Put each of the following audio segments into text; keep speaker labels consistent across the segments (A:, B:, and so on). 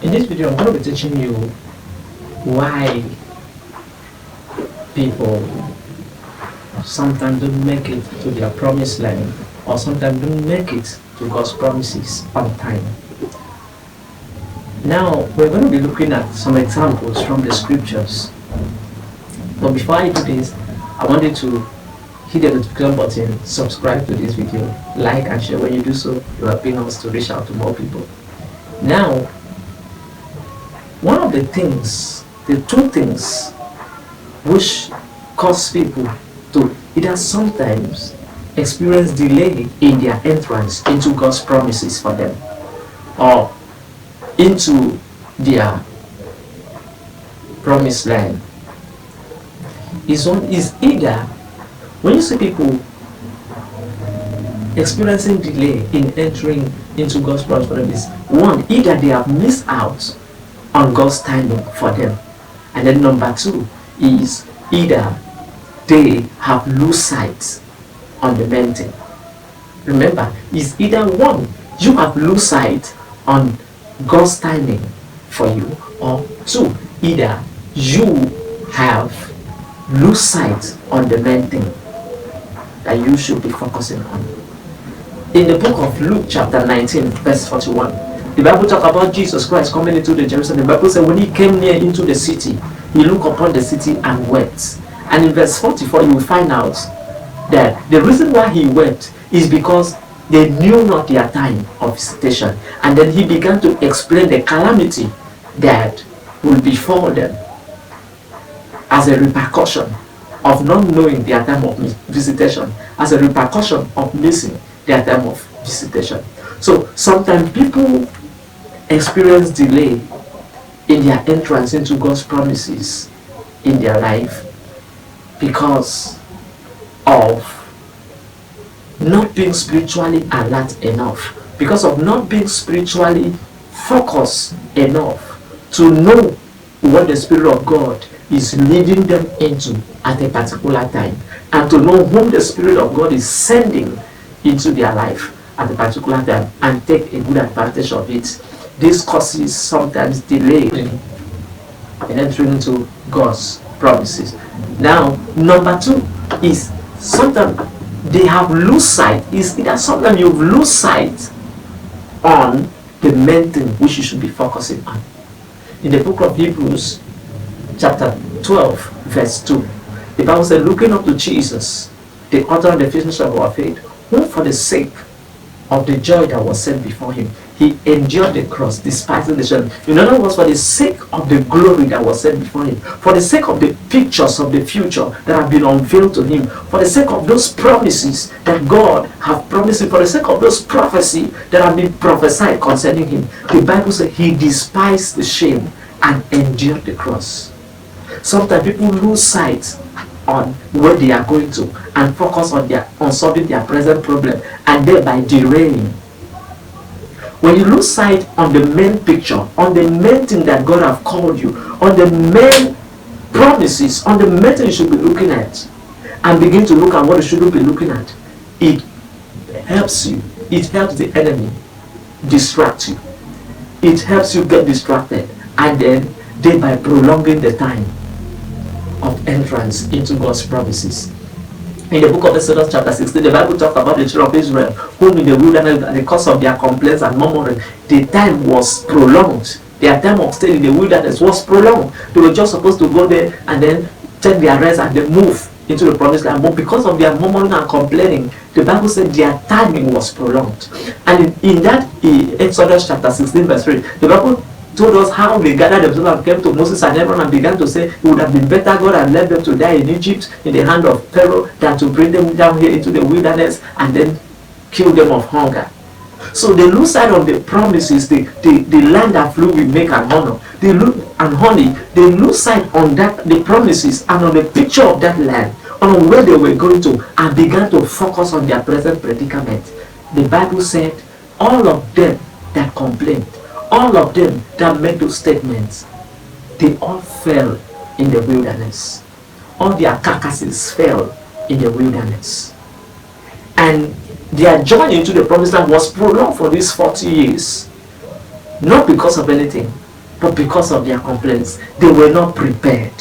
A: In this video, I'm going to be teaching you why people sometimes don't make it to their promised land, or sometimes don't make it to God's promises on time. Now, we're going to be looking at some examples from the scriptures. But before I do this, I want you to hit the notification button, subscribe to this video, like and share. When you do so, you are helping us to reach out to more people. Now, one of the two things which cause people to either sometimes experience delay in their entrance into God's promises for them, or into their promised land, is either when you see people experiencing delay in entering into God's promise for them, is one, either they have missed out on God's timing for them, and then number two is either they have lost sight on the main thing. Remember, it's either one, you have lost sight on God's timing for you, or two, either you have lose sight on the main thing that you should be focusing on. In the book of Luke chapter 19 verse 41, the Bible talks about Jesus Christ coming into the Jerusalem. The Bible said when he came near into the city, he looked upon the city and wept. And in verse 44 you will find out that the reason why he wept is because they knew not their time of visitation. And then he began to explain the calamity that will befall them as a repercussion of not knowing their time of visitation, as a repercussion of missing their time of visitation. So sometimes people experience delay in their entrance into God's promises in their life because of not being spiritually alert enough, because of not being spiritually focused enough to know what the Spirit of God is leading them into at a particular time, and to know whom the Spirit of God is sending into their life at a particular time and take a good advantage of it. This causes sometimes delay in entering into God's promises. Now, number two is sometimes they have lost sight. Is either sometimes you've lost sight on the main thing which you should be focusing on. In the book of Hebrews chapter 12 verse 2, the Bible said, looking up to Jesus, the author and the finisher of our faith, who for the sake of the joy that was set before him, he endured the cross, despising the shame. In other words, for the sake of the glory that was set before him, for the sake of the pictures of the future that have been unveiled to him, for the sake of those promises that God have promised him, for the sake of those prophecies that have been prophesied concerning him, the Bible says he despised the shame and endured the cross. Sometimes people lose sight on where they are going to and focus on solving their present problem, and thereby derailing. When you lose sight on the main picture, on the main thing that God have called you, on the main promises, on the main thing you should be looking at, and begin to look at what you shouldn't be looking at, it helps you. It helps the enemy distract you. It helps you get distracted, and then thereby prolonging the time of entrance into God's promises. In the book of Exodus chapter 16, the Bible talks about the children of Israel whom in the wilderness, at the cause of their complaints and murmuring, the time was prolonged. Their time of stay in the wilderness was prolonged. They were just supposed to go there and then take their rest and then move into the promised land. But because of their murmuring and complaining, the Bible said their timing was prolonged. And in that Exodus chapter 16 verse 3, the Bible told us how they gathered themselves and came to Moses and Aaron and began to say it would have been better God had left them to die in Egypt in the hand of Pharaoh than to bring them down here into the wilderness and then kill them of hunger. So they lose sight on the promises, the land that flew with milk and honey. They lose sight on that, the promises, and on the picture of that land, on where they were going to, and began to focus on their present predicament. The Bible said all of them that complained, all of them that made those statements, they all fell in the wilderness. All their carcasses fell in the wilderness. And their journey into the promised land was prolonged for these 40 years. Not because of anything, but because of their complaints, they were not prepared.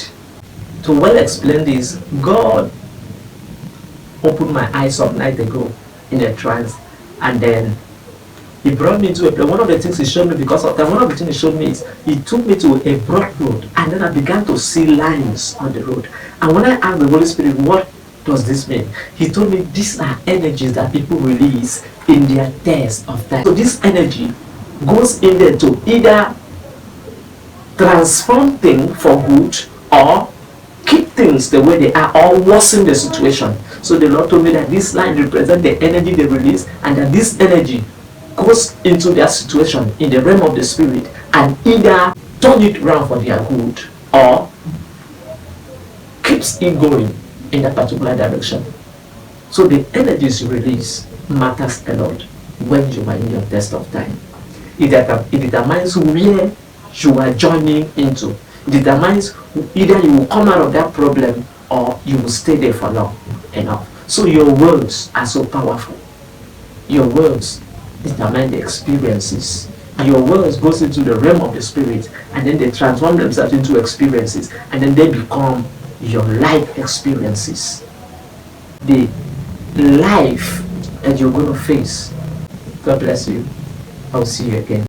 A: To well explain this, God opened my eyes some night ago in a trance, and then he brought me to a place. One of the things he showed me, because of that, one of the things he showed me is he took me to a broad road, and then I began to see lines on the road. And when I asked the Holy Spirit, what does this mean? He told me these are energies that people release in their thirst of time. So this energy goes in there to either transform things for good, or keep things the way they are, or worsen the situation. So the Lord told me that this line represents the energy they release, and that this energy goes into their situation in the realm of the spirit and either turn it around for their good or keeps it going in that particular direction. So the energies you release matters a lot when you are in your test of time. It determines where you are joining into. It determines either you will come out of that problem or you will stay there for long enough. So your words are so powerful. Your words determine the experiences. Your words goes into the realm of the spirit, and then they transform themselves into experiences, and then they become your life experiences. The life that you're going to face. God bless you. I'll see you again.